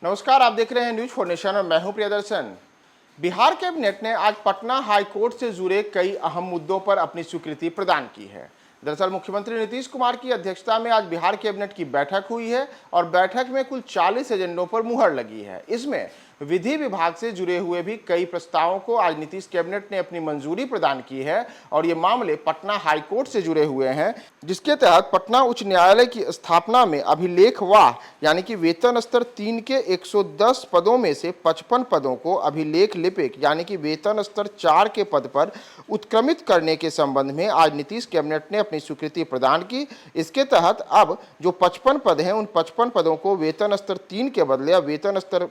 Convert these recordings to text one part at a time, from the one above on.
नमस्कार, आप देख रहे हैं न्यूज फॉर नेशन और मैं हूं प्रियदर्शन। बिहार कैबिनेट ने आज पटना हाई कोर्ट से जुड़े कई अहम मुद्दों पर अपनी स्वीकृति प्रदान की है। दरअसल मुख्यमंत्री नीतीश कुमार की अध्यक्षता में आज बिहार कैबिनेट की बैठक हुई है और बैठक में कुल 40 एजेंडों पर मुहर लगी है। इसमें विधि विभाग से जुड़े हुए भी कई प्रस्तावों को आज नीतीश कैबिनेट ने अपनी मंजूरी प्रदान की है और ये मामले पटना हाई कोर्ट से जुड़े हुए हैं, जिसके तहत पटना उच्च न्यायालय की स्थापना में अभिलेखवाह यानी कि वेतन स्तर 3 के 110 पदों में से 55 पदों को अभिलेख लिपिक यानी कि वेतन स्तर 4 के पद पर उत्क्रमित करने के संबंध में आज नीतीश कैबिनेट ने अपनी स्वीकृति प्रदान की। इसके तहत अब जो 55 पद हैं उन 55 पदों को वेतन स्तर 3 के बदले अब वेतन स्तर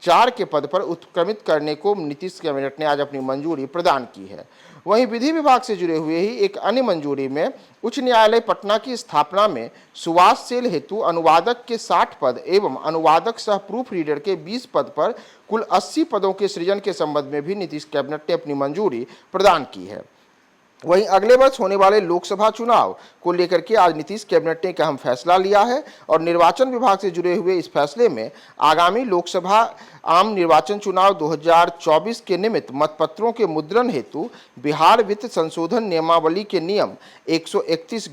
4 के पद पर उत्क्रमित करने को नीतीश कैबिनेट ने आज अपनी मंजूरी प्रदान की है। वहीं विधि विभाग से जुड़े हुए ही एक अन्य मंजूरी में उच्च न्यायालय पटना की स्थापना में सुवास सेल हेतु अनुवादक के 60 पद एवं अनुवादक सह प्रूफ रीडर के 20 पद पर कुल 80 पदों के सृजन के संबंध में भी नीतीश कैबिनेट ने अपनी मंजूरी प्रदान की है। वहीं अगले वर्ष होने वाले लोकसभा चुनाव को लेकर के आज नीतीश कैबिनेट ने एक अहम फैसला लिया है और निर्वाचन विभाग से जुड़े हुए इस फैसले में आगामी लोकसभा आम निर्वाचन चुनाव 2024 के निमित्त मतपत्रों के मुद्रण हेतु बिहार वित्त संशोधन नियमावली के नियम 131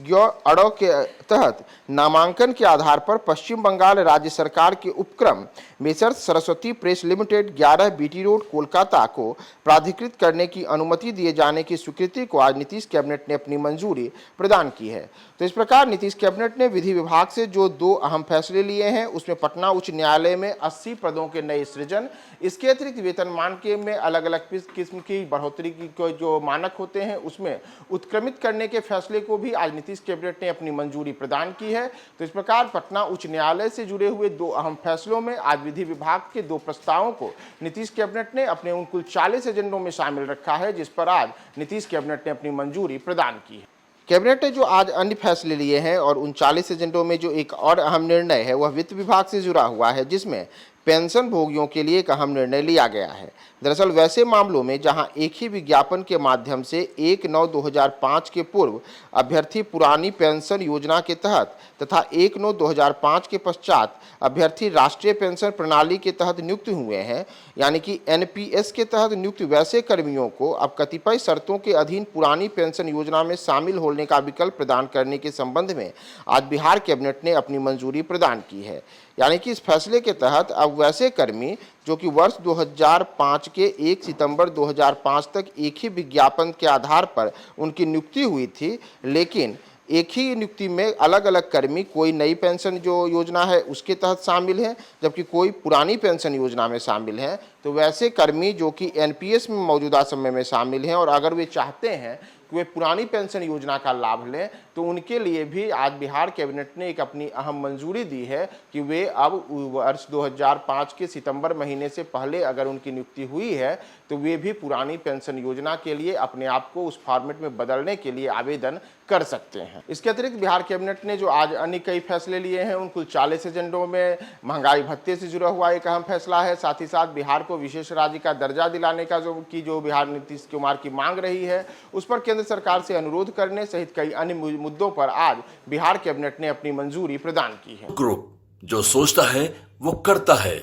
अ के तहत नामांकन के आधार पर पश्चिम बंगाल राज्य सरकार के उपक्रम messrs Saraswati press limited 11 BT road Kolkata को प्राधिकृत करने की अनुमति दिए जाने की स्वीकृति को आज नीतीश कैबिनेट ने अपनी मंजूरी प्रदान की है। तो इस प्रकार नीतीश कैबिनेट ने विधि विभाग से जो 2 अहम फैसले लिए हैं उसमें पटना उच्च न्यायालय में 80 पदों के नए सृजन, इसके अतिरिक्त वेतनमान के में अलग अलग किस्म की बढ़ोतरी की जो मानक होते हैं उसमें उत्क्रमित करने के फैसले को भी आज नीतीश कैबिनेट ने अपनी मंजूरी प्रदान की है। तो इस प्रकार पटना उच्च न्यायालय से जुड़े हुए 2 अहम फैसलों में आज विधि विभाग के 2 प्रस्तावों को नीतीश कैबिनेट ने अपने उन कुल 40 एजेंडों में शामिल रखा है, जिस पर आज नीतीश कैबिनेट ने अपनी मंजूरी प्रदान की है। कैबिनेट ने जो आज अन्य फैसले लिए हैं और उन 40 एजेंडों में जो एक और अहम निर्णय है वह वित्त विभाग से जुड़ा हुआ है, जिसमें पेंशन भोगियों के लिए एक अहम निर्णय लिया गया है। दरअसल वैसे मामलों में जहां एक ही विज्ञापन के माध्यम से 1/9/2005 के पूर्व अभ्यर्थी पुरानी पेंशन योजना के तहत तथा 1/9/2005 के पश्चात अभ्यर्थी राष्ट्रीय पेंशन प्रणाली के तहत नियुक्त हुए हैं, यानी कि एनपीएस के तहत नियुक्त वैसे कर्मियों को अब कतिपय शर्तों के अधीन पुरानी पेंशन योजना में शामिल होने का विकल्प प्रदान करने के संबंध में आज बिहार कैबिनेट ने अपनी मंजूरी प्रदान की है। यानी कि इस फैसले के तहत अब वैसे कर्मी जो कि वर्ष 2005 के 1 सितंबर 2005 तक एक ही विज्ञापन के आधार पर उनकी नियुक्ति हुई थी, लेकिन एक ही नियुक्ति में अलग अलग कर्मी कोई नई पेंशन जो योजना है उसके तहत शामिल हैं जबकि कोई पुरानी पेंशन योजना में शामिल हैं, तो वैसे कर्मी जो कि एनपीएस में मौजूदा समय में शामिल हैं और अगर वे चाहते हैं कि वे पुरानी पेंशन योजना का लाभ लें तो उनके लिए भी आज बिहार कैबिनेट ने एक अपनी अहम मंजूरी दी है कि वे अब वर्ष 2005 के सितंबर महीने से पहले अगर उनकी नियुक्ति हुई है तो वे भी पुरानी पेंशन योजना के लिए अपने आप को उस फॉर्मेट में बदलने के लिए आवेदन कर सकते हैं। इसके अतिरिक्त बिहार कैबिनेट ने जो आज अन्य कई फैसले लिए हैं उन कुल 40 एजेंडों में महंगाई भत्ते से जुड़ा हुआ एक अहम फैसला है। साथ ही साथ बिहार को विशेष राज्य का दर्जा दिलाने का जो बिहार नीतीश कुमार की मांग रही है उस पर केंद्र सरकार से अनुरोध करने सहित कई अन्य मुद्दों पर आज बिहार कैबिनेट ने अपनी मंजूरी प्रदान की है। ग्रुप जो सोचता है वो करता है।